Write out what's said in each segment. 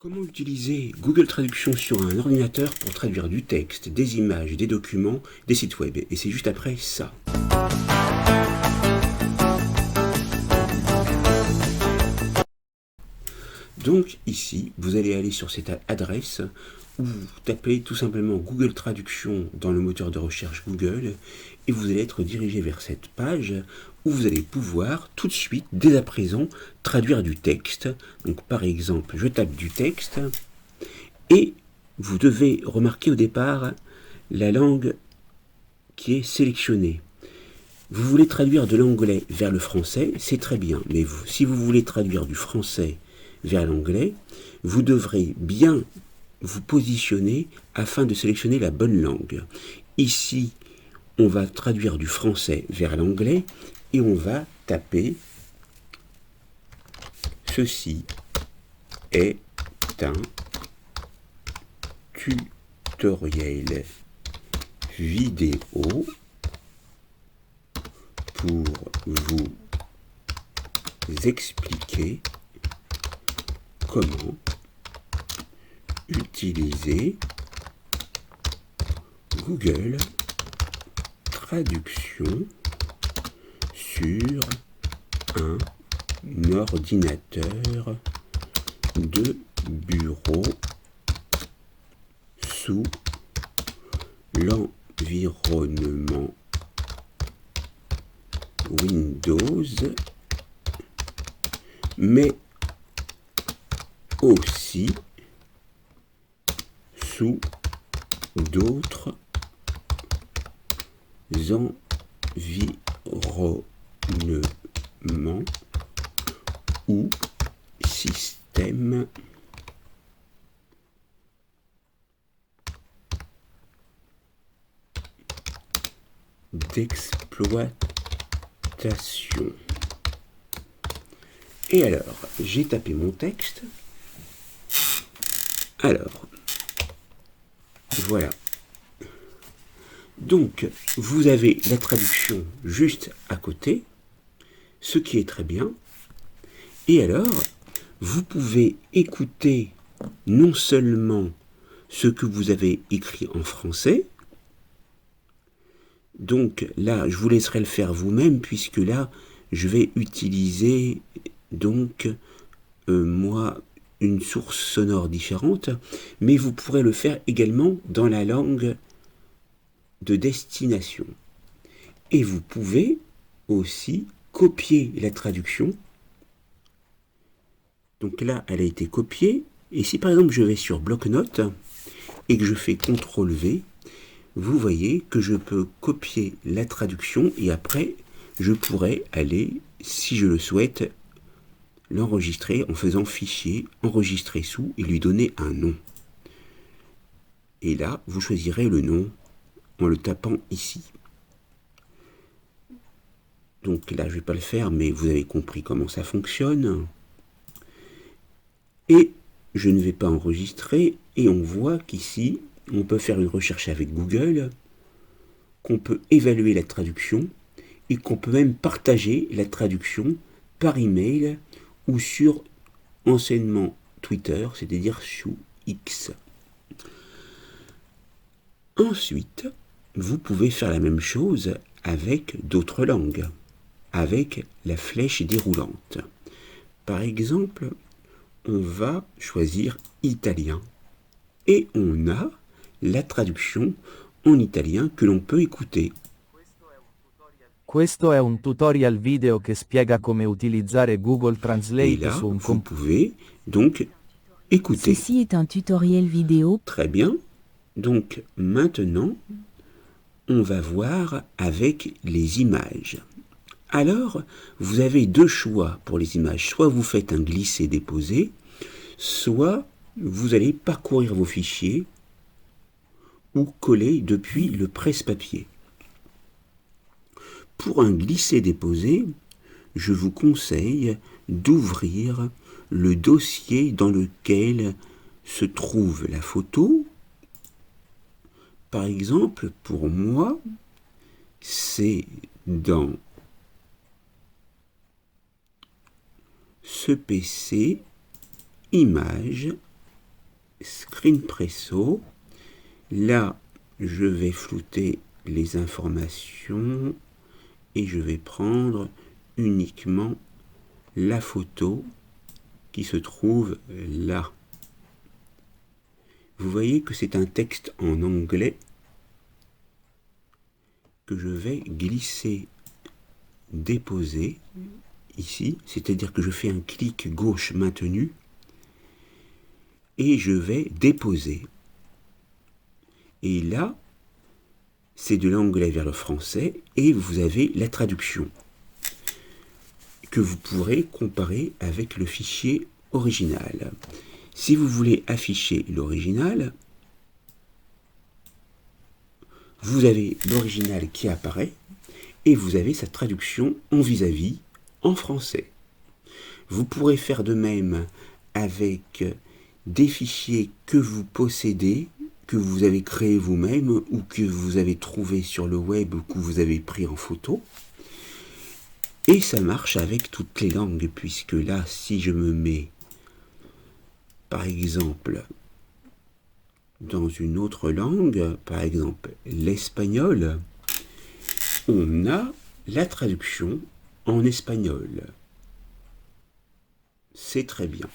Comment utiliser Google Traduction sur un ordinateur pour traduire du texte, des images, des documents, des sites web? Et c'est juste après ça. Donc ici, vous allez aller sur cette adresse où vous tapez tout simplement Google Traduction dans le moteur de recherche Google et vous allez être dirigé vers cette page où vous allez pouvoir tout de suite, dès à présent, traduire du texte. Donc par exemple, je tape du texte et vous devez remarquer au départ la langue qui est sélectionnée. Vous voulez traduire de l'anglais vers le français, c'est très bien, mais si vous voulez traduire du français vers l'anglais, vous devrez bien vous positionner afin de sélectionner la bonne langue. Ici, on va traduire du français vers l'anglais et on va taper « Ceci est un tutoriel vidéo pour vous expliquer comment utiliser Google Traduction sur un ordinateur de bureau sous l'environnement Windows, mais aussi sous d'autres environnements ou systèmes d'exploitation. Et alors, j'ai tapé mon texte. Alors, voilà. Donc, vous avez la traduction juste à côté, ce qui est très bien. Et alors, vous pouvez écouter non seulement ce que vous avez écrit en français, donc là, je vous laisserai le faire vous-même, puisque là, je vais utiliser donc moi une source sonore différente, mais vous pourrez le faire également dans la langue de destination. Et vous pouvez aussi copier la traduction. Donc là, elle a été copiée. Et si par exemple je vais sur bloc-notes et que je fais CTRL-V, vous voyez que je peux copier la traduction et après, je pourrais aller, si je le souhaite, l'enregistrer en faisant fichier, enregistrer sous et lui donner un nom. Et là, vous choisirez le nom en le tapant ici. Donc là, je ne vais pas le faire, mais vous avez compris comment ça fonctionne. Et je ne vais pas enregistrer, et on voit qu'ici, on peut faire une recherche avec Google, qu'on peut évaluer la traduction, et qu'on peut même partager la traduction par email ou sur anciennement Twitter, c'est-à-dire sous X. Ensuite, vous pouvez faire la même chose avec d'autres langues, avec la flèche déroulante. Par exemple, on va choisir italien et on a la traduction en italien que l'on peut écouter. Questo è un tutorial video che spiega come utilizzare Google Et Translate là, su un vous pouvez donc écouter. Ceci est un tutoriel vidéo. Très bien. Donc maintenant, on va voir avec les images. Alors, vous avez deux choix pour les images. Soit vous faites un glisser-déposer, soit vous allez parcourir vos fichiers ou coller depuis le presse-papier. Pour un glisser-déposer, je vous conseille d'ouvrir le dossier dans lequel se trouve la photo. Par exemple, pour moi, c'est dans ce PC, images, Screenpresso. Là, je vais flouter les informations et je vais prendre uniquement la photo qui se trouve là. Vous voyez que c'est un texte en anglais que je vais glisser, déposer ici, c'est-à-dire que je fais un clic gauche maintenu et je vais déposer. Et là, c'est de l'anglais vers le français et vous avez la traduction que vous pourrez comparer avec le fichier original. Si vous voulez afficher l'original, vous avez l'original qui apparaît et vous avez sa traduction en vis-à-vis en français. Vous pourrez faire de même avec des fichiers que vous possédez, que vous avez créés vous-même ou que vous avez trouvé sur le web ou que vous avez pris en photo. Et ça marche avec toutes les langues, puisque là, si je me mets, par exemple, dans une autre langue, par exemple l'espagnol, on a la traduction en espagnol. C'est très bien.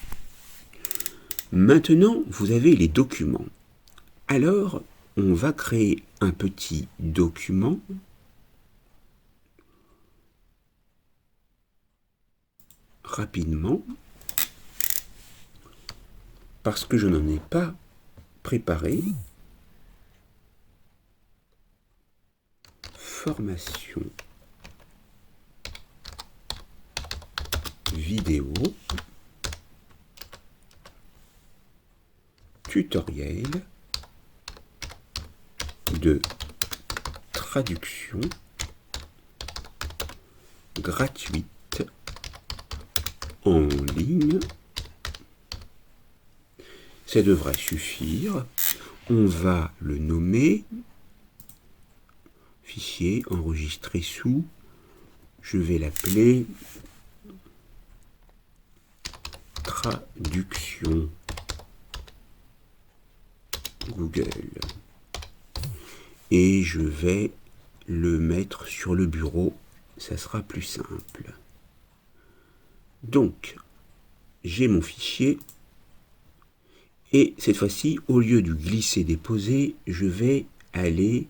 Maintenant, vous avez les documents. Alors, on va créer un petit document rapidement parce que je n'en ai pas préparé. Formation vidéo tutoriel de traduction gratuite en ligne. Ça devrait suffire. On va le nommer. Fichier enregistré sous. Je vais l'appeler traduction Google. Et je vais le mettre sur le bureau. Ça sera plus simple. Donc, j'ai mon fichier. Et cette fois-ci, au lieu de glisser-déposer, je vais aller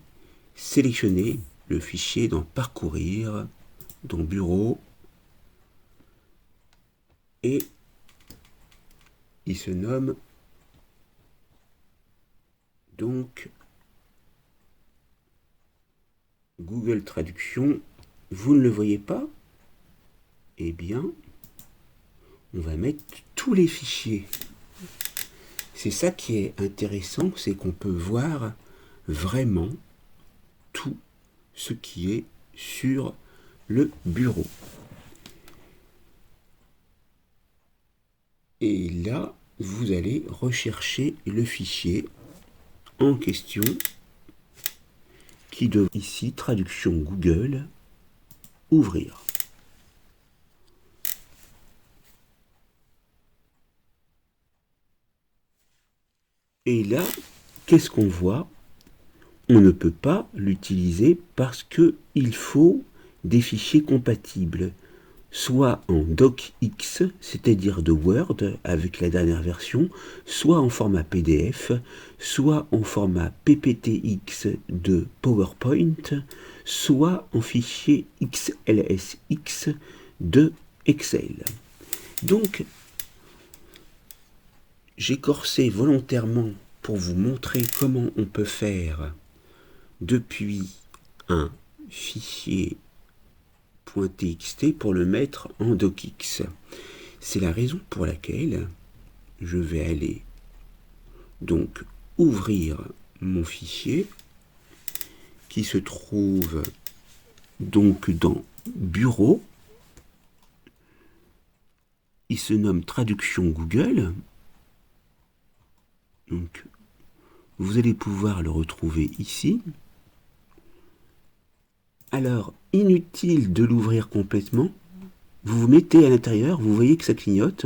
sélectionner le fichier dans Parcourir, dans Bureau, et il se nomme donc Google Traduction. Vous ne le voyez pas? Eh bien, on va mettre tous les fichiers. C'est ça qui est intéressant, c'est qu'on peut voir vraiment tout ce qui est sur le bureau. Et là, vous allez rechercher le fichier en question qui devrait ici, traduction Google, ouvrir. Et là, qu'est-ce qu'on voit? On ne peut pas l'utiliser parce qu'il faut des fichiers compatibles, soit en docx, c'est-à-dire de Word avec la dernière version, soit en format PDF, soit en format PPTX de PowerPoint, soit en fichier XLSX de Excel. Donc, j'ai corsé volontairement pour vous montrer comment on peut faire depuis un fichier .txt pour le mettre en docx. C'est la raison pour laquelle je vais aller donc ouvrir mon fichier qui se trouve donc dans Bureau. Il se nomme Traduction Google. Donc, vous allez pouvoir le retrouver ici. Alors, inutile de l'ouvrir complètement. Vous vous mettez à l'intérieur, vous voyez que ça clignote.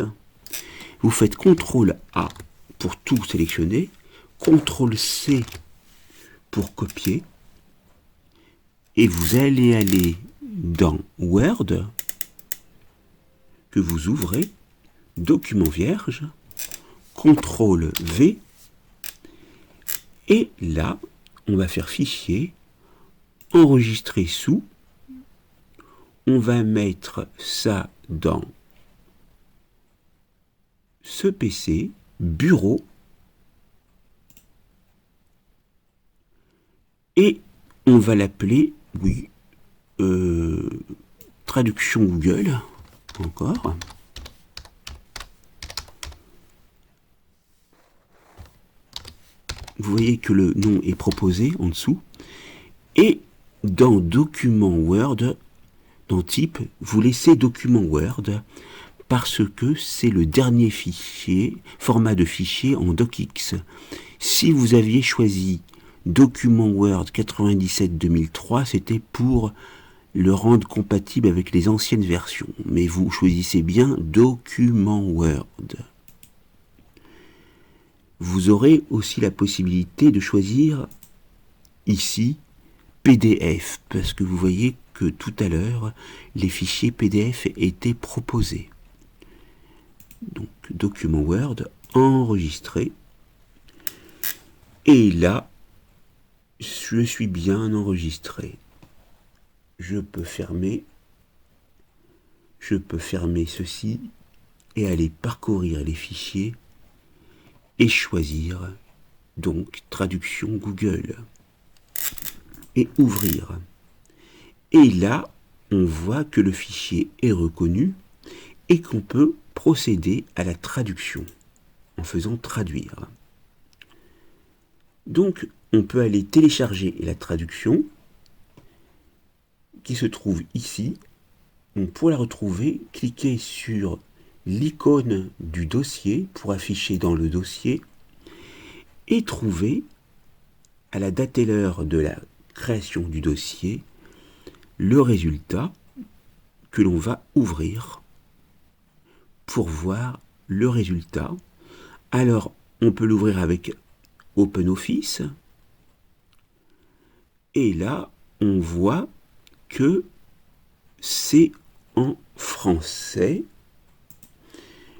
Vous faites CTRL A pour tout sélectionner, CTRL-C pour copier, et vous allez aller dans Word, que vous ouvrez, document vierge, CTRL-V, et là, on va faire fichier, enregistrer sous, on va mettre ça dans ce PC, bureau, et on va l'appeler, oui, traduction Google, encore. Vous voyez que le nom est proposé en dessous. Et dans document Word, dans type, vous laissez document Word parce que c'est le dernier fichier, format de fichier en docx. Si vous aviez choisi document Word 97-2003, c'était pour le rendre compatible avec les anciennes versions. Mais vous choisissez bien document Word. Vous aurez aussi la possibilité de choisir ici PDF, parce que vous voyez que tout à l'heure, les fichiers PDF étaient proposés. Donc, document Word, enregistré. Et là, je suis bien enregistré. Je peux fermer ceci et aller parcourir les fichiers et choisir donc traduction Google et ouvrir. Et là, on voit que le fichier est reconnu et qu'on peut procéder à la traduction en faisant traduire. Donc, on peut aller télécharger la traduction qui se trouve ici. Pour la retrouver, cliquez sur l'icône du dossier pour afficher dans le dossier et trouver à la date et l'heure de la création du dossier le résultat que l'on va ouvrir pour voir le résultat. Alors, on peut l'ouvrir avec OpenOffice et là, on voit que c'est en français.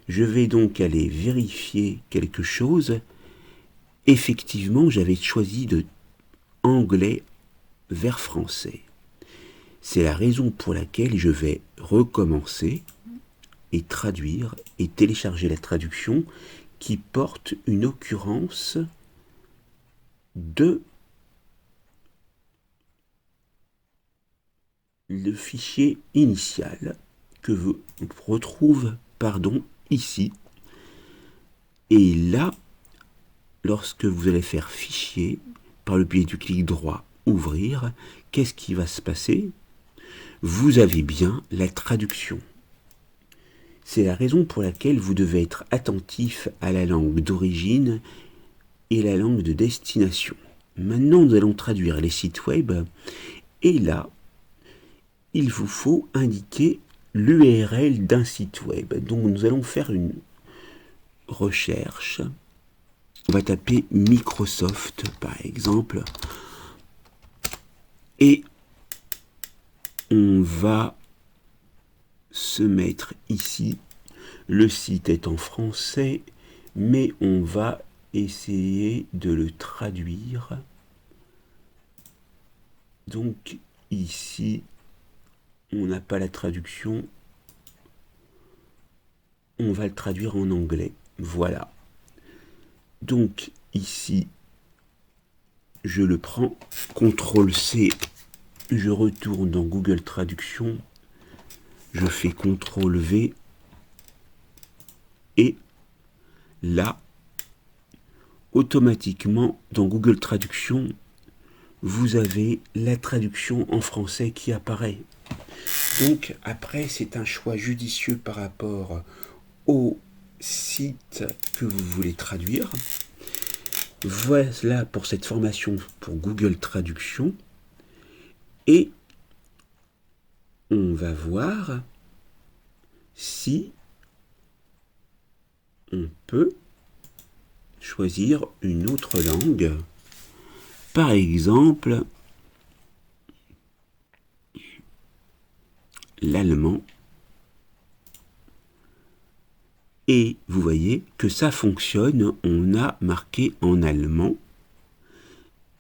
Je vais donc aller vérifier quelque chose. Effectivement, j'avais choisi de anglais vers français. C'est la raison pour laquelle je vais recommencer et traduire et télécharger la traduction qui porte une occurrence de le fichier initial que vous retrouvez, ici. Et là, lorsque vous allez faire fichier, par le biais du clic droit, ouvrir, qu'est-ce qui va se passer? Vous avez bien la traduction. C'est la raison pour laquelle vous devez être attentif à la langue d'origine et la langue de destination. Maintenant, nous allons traduire les sites web. Et là, il vous faut indiquer l'URL d'un site web. Donc nous allons faire une recherche. On va taper Microsoft par exemple. Et on va se mettre ici. Le site est en français, mais on va essayer de le traduire. Donc ici, on n'a pas la traduction, on va le traduire en anglais. Voilà. Donc ici, je le prends, CTRL-C, je retourne dans Google Traduction, je fais CTRL-V, et là, automatiquement, dans Google Traduction, vous avez la traduction en français qui apparaît. Donc après, c'est un choix judicieux par rapport au site que vous voulez traduire. Voilà pour cette formation pour Google Traduction. Et on va voir si on peut choisir une autre langue. Par exemple, l'allemand. Et vous voyez que ça fonctionne. On a marqué en allemand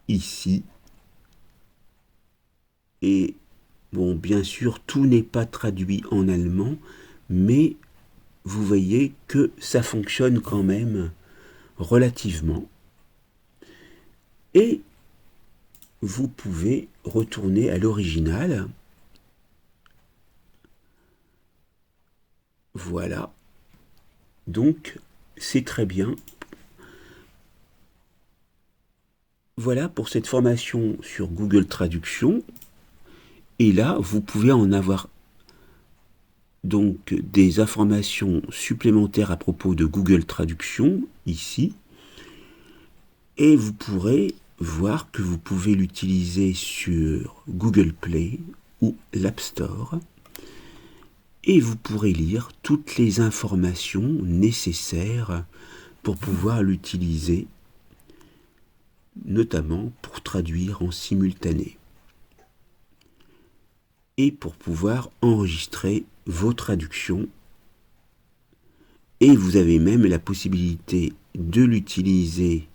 ici. Et bon, bien sûr, tout n'est pas traduit en allemand, mais vous voyez que ça fonctionne quand même relativement. Et vous pouvez retourner à l'original. Voilà. Donc, c'est très bien. Voilà pour cette formation sur Google Traduction. Et là, vous pouvez en avoir donc des informations supplémentaires à propos de Google Traduction, ici. Et vous pourrez voir que vous pouvez l'utiliser sur Google Play ou l'App Store. Et vous pourrez lire toutes les informations nécessaires pour pouvoir l'utiliser, notamment pour traduire en simultané et pour pouvoir enregistrer vos traductions. Et vous avez même la possibilité de l'utiliser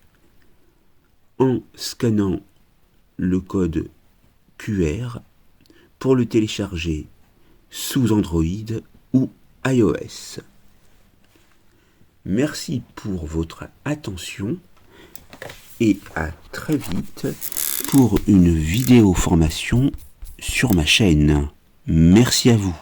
en scannant le code QR pour le télécharger sous Android ou iOS. Merci pour votre attention et à très vite pour une vidéo formation sur ma chaîne. Merci à vous.